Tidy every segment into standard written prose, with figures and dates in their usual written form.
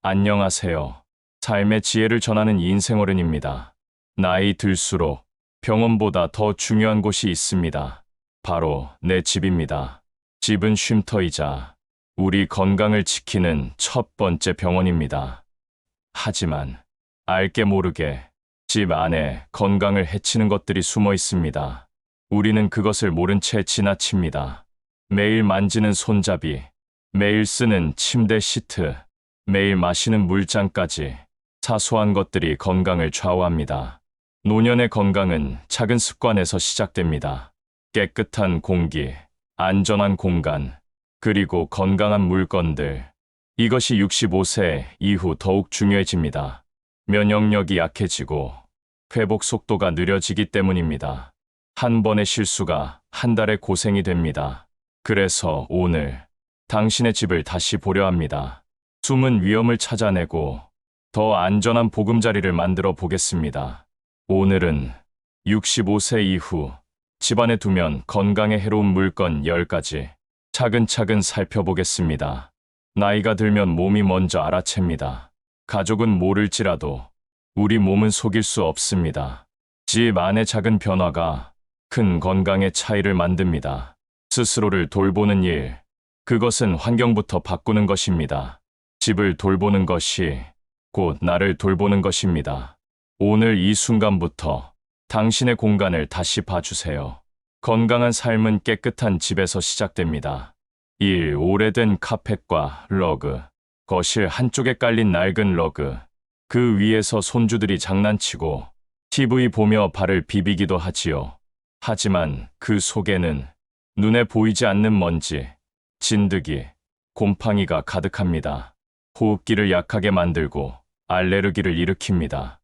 안녕하세요. 삶의 지혜를 전하는 인생어른입니다. 나이 들수록 병원보다 더 중요한 곳이 있습니다. 바로 내 집입니다. 집은 쉼터이자 우리 건강을 지키는 첫 번째 병원입니다. 하지만 알게 모르게 집 안에 건강을 해치는 것들이 숨어 있습니다. 우리는 그것을 모른 채 지나칩니다. 매일 만지는 손잡이, 매일 쓰는 침대 시트, 매일 마시는 물잔까지 사소한 것들이 건강을 좌우합니다. 노년의 건강은 작은 습관에서 시작됩니다. 깨끗한 공기, 안전한 공간, 그리고 건강한 물건들. 이것이 65세 이후 더욱 중요해집니다. 면역력이 약해지고 회복 속도가 느려지기 때문입니다. 한 번의 실수가 한 달의 고생이 됩니다. 그래서 오늘 당신의 집을 다시 보려 합니다. 숨은 위험을 찾아내고 더 안전한 보금자리를 만들어 보겠습니다. 오늘은 65세 이후 집안에 두면 건강에 해로운 물건 10가지 차근차근 살펴보겠습니다. 나이가 들면 몸이 먼저 알아챕니다. 가족은 모를지라도 우리 몸은 속일 수 없습니다. 집 안의 작은 변화가 큰 건강의 차이를 만듭니다. 스스로를 돌보는 일, 그것은 환경부터 바꾸는 것입니다. 집을 돌보는 것이 곧 나를 돌보는 것입니다. 오늘 이 순간부터 당신의 공간을 다시 봐주세요. 건강한 삶은 깨끗한 집에서 시작됩니다. 1. 오래된 카펫과 러그. 거실 한쪽에 깔린 낡은 러그. 그 위에서 손주들이 장난치고 TV 보며 발을 비비기도 하지요. 하지만 그 속에는 눈에 보이지 않는 먼지, 진드기, 곰팡이가 가득합니다. 호흡기를 약하게 만들고 알레르기를 일으킵니다.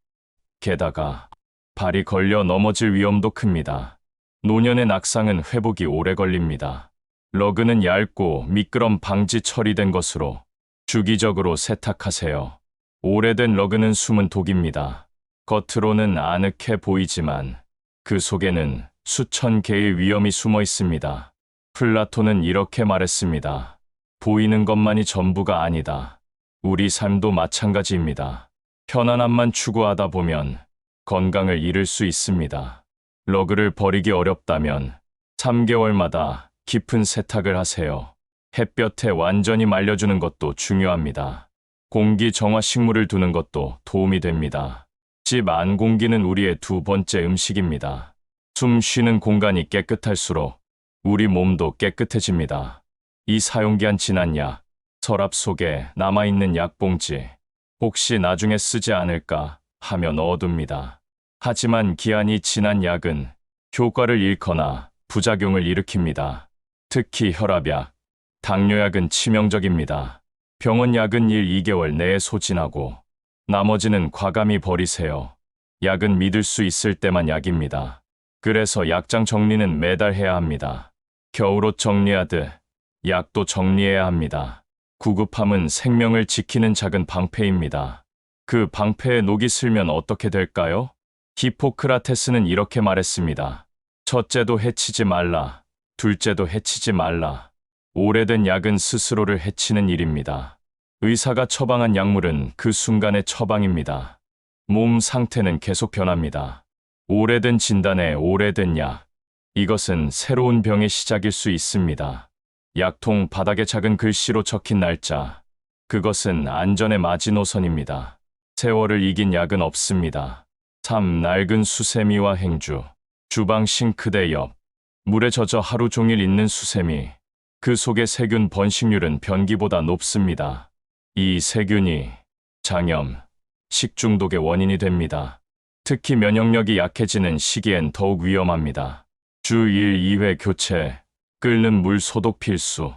게다가 발이 걸려 넘어질 위험도 큽니다. 노년의 낙상은 회복이 오래 걸립니다. 러그는 얇고 미끄럼 방지 처리된 것으로 주기적으로 세탁하세요. 오래된 러그는 숨은 독입니다. 겉으로는 아늑해 보이지만 그 속에는 수천 개의 위험이 숨어 있습니다. 플라톤은 이렇게 말했습니다. 보이는 것만이 전부가 아니다. 우리 삶도 마찬가지입니다. 편안함만 추구하다 보면 건강을 잃을 수 있습니다. 러그를 버리기 어렵다면 3개월마다 깊은 세탁을 하세요. 햇볕에 완전히 말려주는 것도 중요합니다. 공기 정화 식물을 두는 것도 도움이 됩니다. 집 안 공기는 우리의 두 번째 음식입니다. 숨 쉬는 공간이 깨끗할수록 우리 몸도 깨끗해집니다. 이 사용기한 지난 약, 서랍 속에 남아있는 약봉지, 혹시 나중에 쓰지 않을까 하며 넣어둡니다. 하지만 기한이 지난 약은 효과를 잃거나 부작용을 일으킵니다. 특히 혈압약, 당뇨약은 치명적입니다. 병원약은 1-2개월 내에 소진하고 나머지는 과감히 버리세요. 약은 믿을 수 있을 때만 약입니다. 그래서 약장 정리는 매달 해야 합니다. 겨울옷 정리하듯 약도 정리해야 합니다. 구급함은 생명을 지키는 작은 방패입니다. 그 방패에 녹이 슬면 어떻게 될까요? 히포크라테스는 이렇게 말했습니다. 첫째도 해치지 말라. 둘째도 해치지 말라. 오래된 약은 스스로를 해치는 일입니다. 의사가 처방한 약물은 그 순간의 처방입니다. 몸 상태는 계속 변합니다. 오래된 진단에 오래된 약. 이것은 새로운 병의 시작일 수 있습니다. 약통 바닥에 작은 글씨로 적힌 날짜. 그것은 안전의 마지노선입니다. 세월을 이긴 약은 없습니다. 3. 낡은 수세미와 행주. 주방 싱크대 옆. 물에 젖어 하루 종일 있는 수세미. 그 속의 세균 번식률은 변기보다 높습니다. 이 세균이 장염, 식중독의 원인이 됩니다. 특히 면역력이 약해지는 시기엔 더욱 위험합니다. 주 1, 2회 교체, 끓는 물 소독 필수.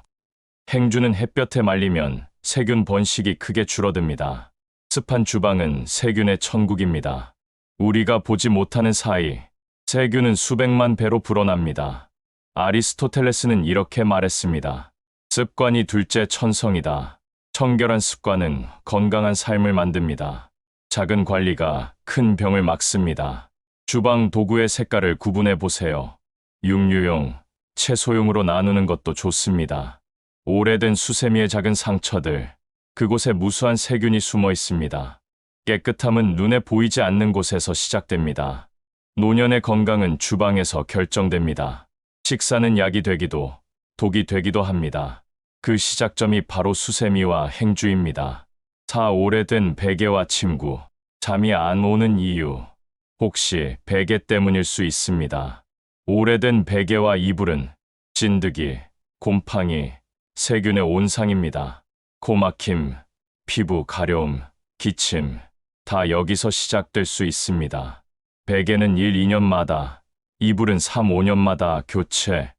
행주는 햇볕에 말리면 세균 번식이 크게 줄어듭니다. 습한 주방은 세균의 천국입니다. 우리가 보지 못하는 사이 세균은 수백만 배로 불어납니다. 아리스토텔레스는 이렇게 말했습니다. 습관이 둘째 천성이다. 청결한 습관은 건강한 삶을 만듭니다. 작은 관리가 큰 병을 막습니다. 주방 도구의 색깔을 구분해 보세요. 육류용, 채소용으로 나누는 것도 좋습니다. 오래된 수세미의 작은 상처들, 그곳에 무수한 세균이 숨어 있습니다. 깨끗함은 눈에 보이지 않는 곳에서 시작됩니다. 노년의 건강은 주방에서 결정됩니다. 식사는 약이 되기도, 독이 되기도 합니다. 그 시작점이 바로 수세미와 행주입니다. 오래된 베개와 침구, 잠이 안 오는 이유, 혹시 베개 때문일 수 있습니다. 오래된 베개와 이불은 진드기, 곰팡이, 세균의 온상입니다. 코막힘, 피부 가려움, 기침, 다 여기서 시작될 수 있습니다. 베개는 1, 2년마다, 이불은 3, 5년마다 교체.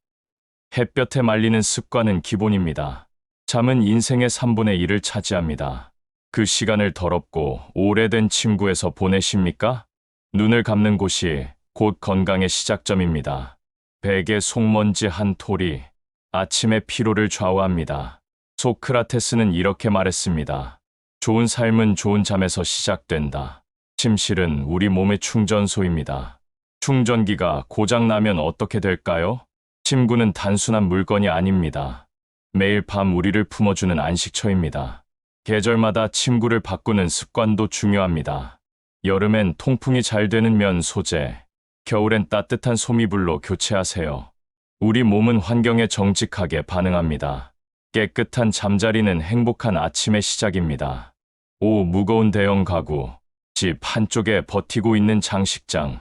햇볕에 말리는 습관은 기본입니다. 잠은 인생의 3분의 1을 차지합니다. 그 시간을 더럽고 오래된 침구에서 보내십니까? 눈을 감는 곳이 곧 건강의 시작점입니다. 베개 속먼지 한 톨이 아침의 피로를 좌우합니다. 소크라테스는 이렇게 말했습니다. 좋은 삶은 좋은 잠에서 시작된다. 침실은 우리 몸의 충전소입니다. 충전기가 고장나면 어떻게 될까요? 침구는 단순한 물건이 아닙니다. 매일 밤 우리를 품어주는 안식처입니다. 계절마다 침구를 바꾸는 습관도 중요합니다. 여름엔 통풍이 잘 되는 면 소재, 겨울엔 따뜻한 소미불로 교체하세요. 우리 몸은 환경에 정직하게 반응합니다. 깨끗한 잠자리는 행복한 아침의 시작입니다. 무거운 대형 가구, 집 한쪽에 버티고 있는 장식장,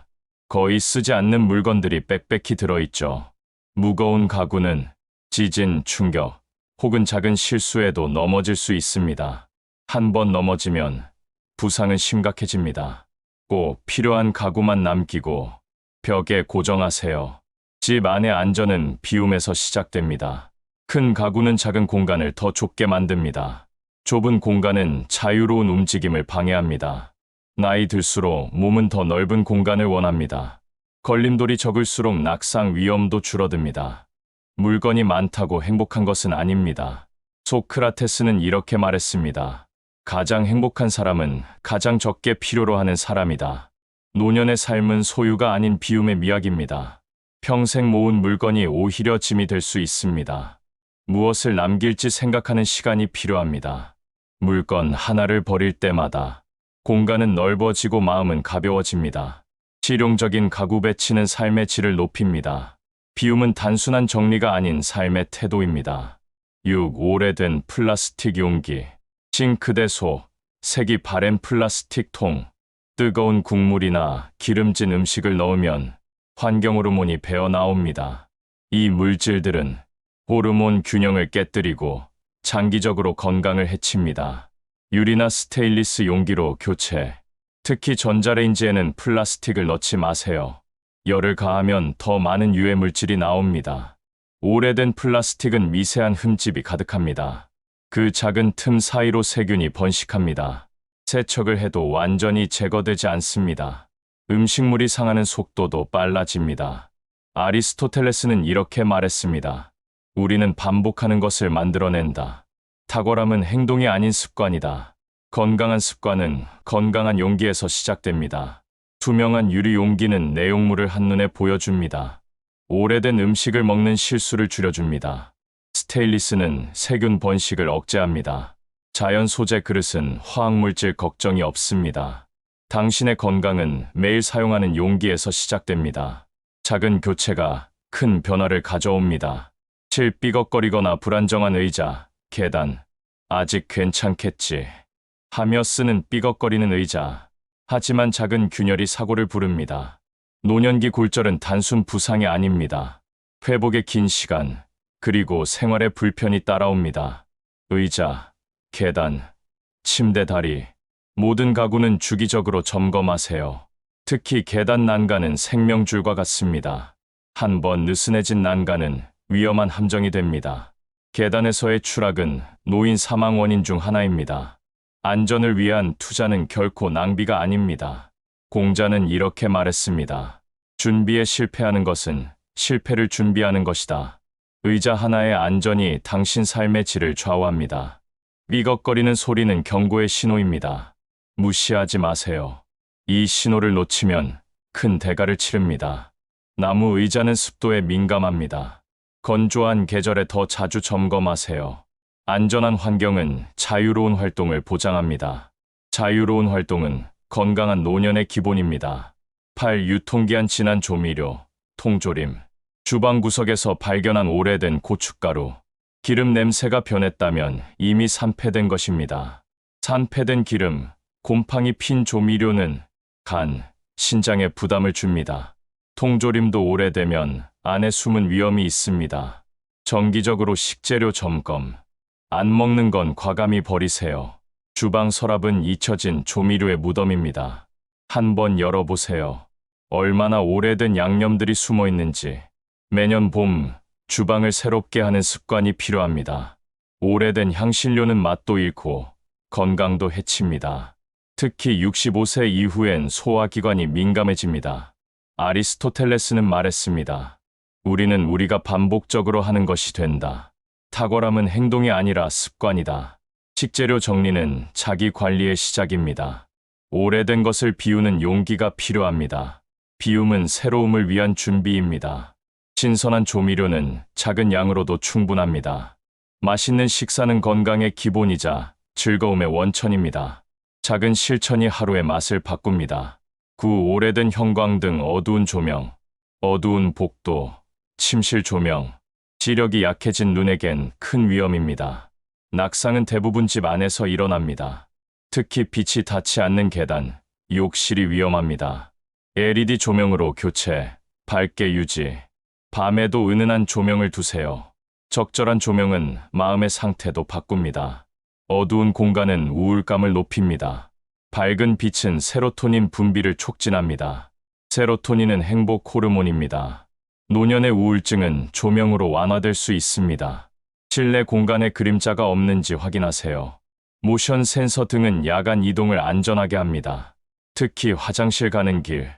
거의 쓰지 않는 물건들이 빽빽히 들어있죠. 무거운 가구는 지진, 충격, 혹은 작은 실수에도 넘어질 수 있습니다. 한 번 넘어지면 부상은 심각해집니다. 꼭 필요한 가구만 남기고 벽에 고정하세요. 집 안의 안전은 비움에서 시작됩니다. 큰 가구는 작은 공간을 더 좁게 만듭니다. 좁은 공간은 자유로운 움직임을 방해합니다. 나이 들수록 몸은 더 넓은 공간을 원합니다. 걸림돌이 적을수록 낙상 위험도 줄어듭니다. 물건이 많다고 행복한 것은 아닙니다. 소크라테스는 이렇게 말했습니다. 가장 행복한 사람은 가장 적게 필요로 하는 사람이다. 노년의 삶은 소유가 아닌 비움의 미학입니다. 평생 모은 물건이 오히려 짐이 될 수 있습니다. 무엇을 남길지 생각하는 시간이 필요합니다. 물건 하나를 버릴 때마다 공간은 넓어지고 마음은 가벼워집니다. 실용적인 가구 배치는 삶의 질을 높입니다. 비움은 단순한 정리가 아닌 삶의 태도입니다. 오래된 플라스틱 용기, 싱크대 속, 색이 바랜 플라스틱 통, 뜨거운 국물이나 기름진 음식을 넣으면 환경 호르몬이 배어 나옵니다. 이 물질들은 호르몬 균형을 깨뜨리고 장기적으로 건강을 해칩니다. 유리나 스테인리스 용기로 교체. 특히 전자레인지에는 플라스틱을 넣지 마세요. 열을 가하면 더 많은 유해 물질이 나옵니다. 오래된 플라스틱은 미세한 흠집이 가득합니다. 그 작은 틈 사이로 세균이 번식합니다. 세척을 해도 완전히 제거되지 않습니다. 음식물이 상하는 속도도 빨라집니다. 아리스토텔레스는 이렇게 말했습니다. 우리는 반복하는 것을 만들어낸다. 탁월함은 행동이 아닌 습관이다. 건강한 습관은 건강한 용기에서 시작됩니다. 투명한 유리 용기는 내용물을 한눈에 보여줍니다. 오래된 음식을 먹는 실수를 줄여줍니다. 스테인리스는 세균 번식을 억제합니다. 자연 소재 그릇은 화학물질 걱정이 없습니다. 당신의 건강은 매일 사용하는 용기에서 시작됩니다. 작은 교체가 큰 변화를 가져옵니다. 삐걱거리거나 불안정한 의자, 계단, 아직 괜찮겠지 하며 쓰는 삐걱거리는 의자. 하지만 작은 균열이 사고를 부릅니다. 노년기 골절은 단순 부상이 아닙니다. 회복의 긴 시간, 그리고 생활의 불편이 따라옵니다. 의자, 계단, 침대 다리, 모든 가구는 주기적으로 점검하세요. 특히 계단 난간은 생명줄과 같습니다. 한 번 느슨해진 난간은 위험한 함정이 됩니다. 계단에서의 추락은 노인 사망 원인 중 하나입니다. 안전을 위한 투자는 결코 낭비가 아닙니다. 공자는 이렇게 말했습니다. 준비에 실패하는 것은 실패를 준비하는 것이다. 의자 하나의 안전이 당신 삶의 질을 좌우합니다. 삐걱거리는 소리는 경고의 신호입니다. 무시하지 마세요. 이 신호를 놓치면 큰 대가를 치릅니다. 나무 의자는 습도에 민감합니다. 건조한 계절에 더 자주 점검하세요. 안전한 환경은 자유로운 활동을 보장합니다. 자유로운 활동은 건강한 노년의 기본입니다. 8. 유통기한 지난 조미료, 통조림. 주방 구석에서 발견한 오래된 고춧가루. 기름 냄새가 변했다면 이미 산패된 것입니다. 산패된 기름, 곰팡이 핀 조미료는 간, 신장에 부담을 줍니다. 통조림도 오래되면 안에 숨은 위험이 있습니다. 정기적으로 식재료 점검. 안 먹는 건 과감히 버리세요. 주방 서랍은 잊혀진 조미료의 무덤입니다. 한번 열어보세요. 얼마나 오래된 양념들이 숨어 있는지. 매년 봄, 주방을 새롭게 하는 습관이 필요합니다. 오래된 향신료는 맛도 잃고 건강도 해칩니다. 특히 65세 이후엔 소화기관이 민감해집니다. 아리스토텔레스는 말했습니다. 우리는 우리가 반복적으로 하는 것이 된다. 탁월함은 행동이 아니라 습관이다. 식재료 정리는 자기 관리의 시작입니다. 오래된 것을 비우는 용기가 필요합니다. 비움은 새로움을 위한 준비입니다. 신선한 조미료는 작은 양으로도 충분합니다. 맛있는 식사는 건강의 기본이자 즐거움의 원천입니다. 작은 실천이 하루의 맛을 바꿉니다. 9. 오래된 형광등, 어두운 조명. 어두운 복도, 침실 조명. 시력이 약해진 눈에겐 큰 위험입니다. 낙상은 대부분 집 안에서 일어납니다. 특히 빛이 닿지 않는 계단, 욕실이 위험합니다. LED 조명으로 교체, 밝게 유지. 밤에도 은은한 조명을 두세요. 적절한 조명은 마음의 상태도 바꿉니다. 어두운 공간은 우울감을 높입니다. 밝은 빛은 세로토닌 분비를 촉진합니다. 세로토닌은 행복 호르몬입니다. 노년의 우울증은 조명으로 완화될 수 있습니다. 실내 공간에 그림자가 없는지 확인하세요. 모션 센서 등은 야간 이동을 안전하게 합니다. 특히 화장실 가는 길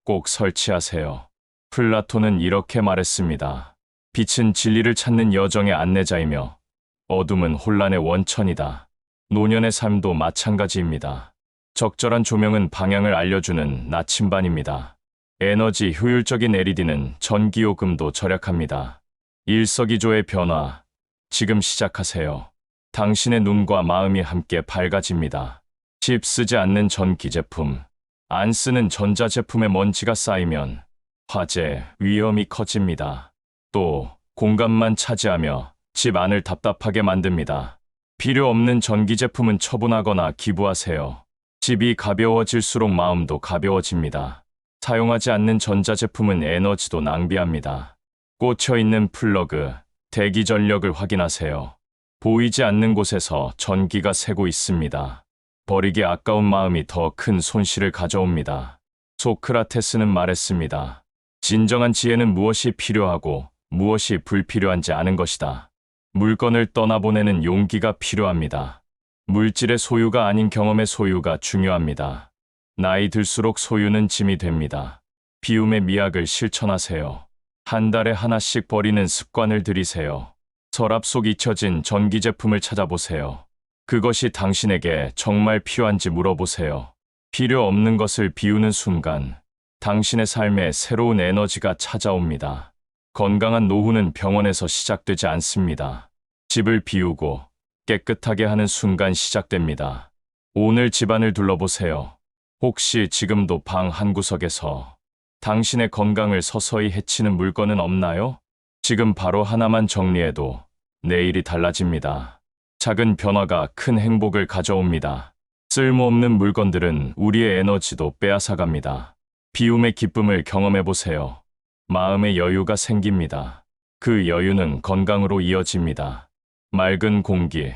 꼭 설치하세요. 플라톤은 이렇게 말했습니다. 빛은 진리를 찾는 여정의 안내자이며 어둠은 혼란의 원천이다. 노년의 삶도 마찬가지입니다. 적절한 조명은 방향을 알려주는 나침반입니다. 에너지 효율적인 LED는 전기요금도 절약합니다. 일석이조의 변화, 지금 시작하세요. 당신의 눈과 마음이 함께 밝아집니다. 집 쓰지 않는 전기 제품, 안 쓰는 전자제품에 먼지가 쌓이면 화재, 위험이 커집니다. 또 공간만 차지하며 집 안을 답답하게 만듭니다. 필요 없는 전기제품은 처분하거나 기부하세요. 집이 가벼워질수록 마음도 가벼워집니다. 사용하지 않는 전자제품은 에너지도 낭비합니다. 꽂혀 있는 플러그, 대기 전력을 확인하세요. 보이지 않는 곳에서 전기가 새고 있습니다. 버리기 아까운 마음이 더 큰 손실을 가져옵니다. 소크라테스는 말했습니다. 진정한 지혜는 무엇이 필요하고 무엇이 불필요한지 아는 것이다. 물건을 떠나보내는 용기가 필요합니다. 물질의 소유가 아닌 경험의 소유가 중요합니다. 나이 들수록 소유는 짐이 됩니다. 비움의 미학을 실천하세요. 한 달에 하나씩 버리는 습관을 들이세요. 서랍 속 잊혀진 전기 제품을 찾아보세요. 그것이 당신에게 정말 필요한지 물어보세요. 필요 없는 것을 비우는 순간 당신의 삶에 새로운 에너지가 찾아옵니다. 건강한 노후는 병원에서 시작되지 않습니다. 집을 비우고 깨끗하게 하는 순간 시작됩니다. 오늘 집안을 둘러보세요. 혹시 지금도 방 한구석에서 당신의 건강을 서서히 해치는 물건은 없나요? 지금 바로 하나만 정리해도 내일이 달라집니다. 작은 변화가 큰 행복을 가져옵니다. 쓸모없는 물건들은 우리의 에너지도 빼앗아갑니다. 비움의 기쁨을 경험해보세요. 마음의 여유가 생깁니다. 그 여유는 건강으로 이어집니다. 맑은 공기,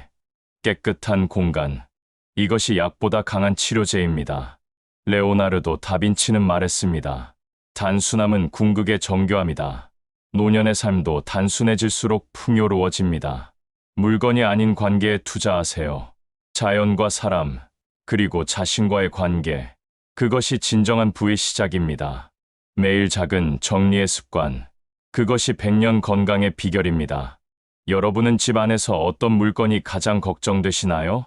깨끗한 공간. 이것이 약보다 강한 치료제입니다. 레오나르도 다빈치는 말했습니다. 단순함은 궁극의 정교함이다. 노년의 삶도 단순해질수록 풍요로워집니다. 물건이 아닌 관계에 투자하세요. 자연과 사람, 그리고 자신과의 관계. 그것이 진정한 부의 시작입니다. 매일 작은 정리의 습관. 그것이 100년 건강의 비결입니다. 여러분은 집 안에서 어떤 물건이 가장 걱정되시나요?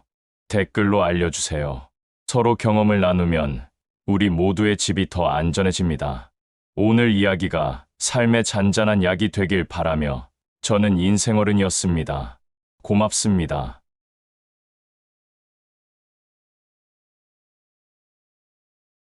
댓글로 알려주세요. 서로 경험을 나누면 우리 모두의 집이 더 안전해집니다. 오늘 이야기가 삶의 잔잔한 약이 되길 바라며 저는 인생어른이었습니다. 고맙습니다.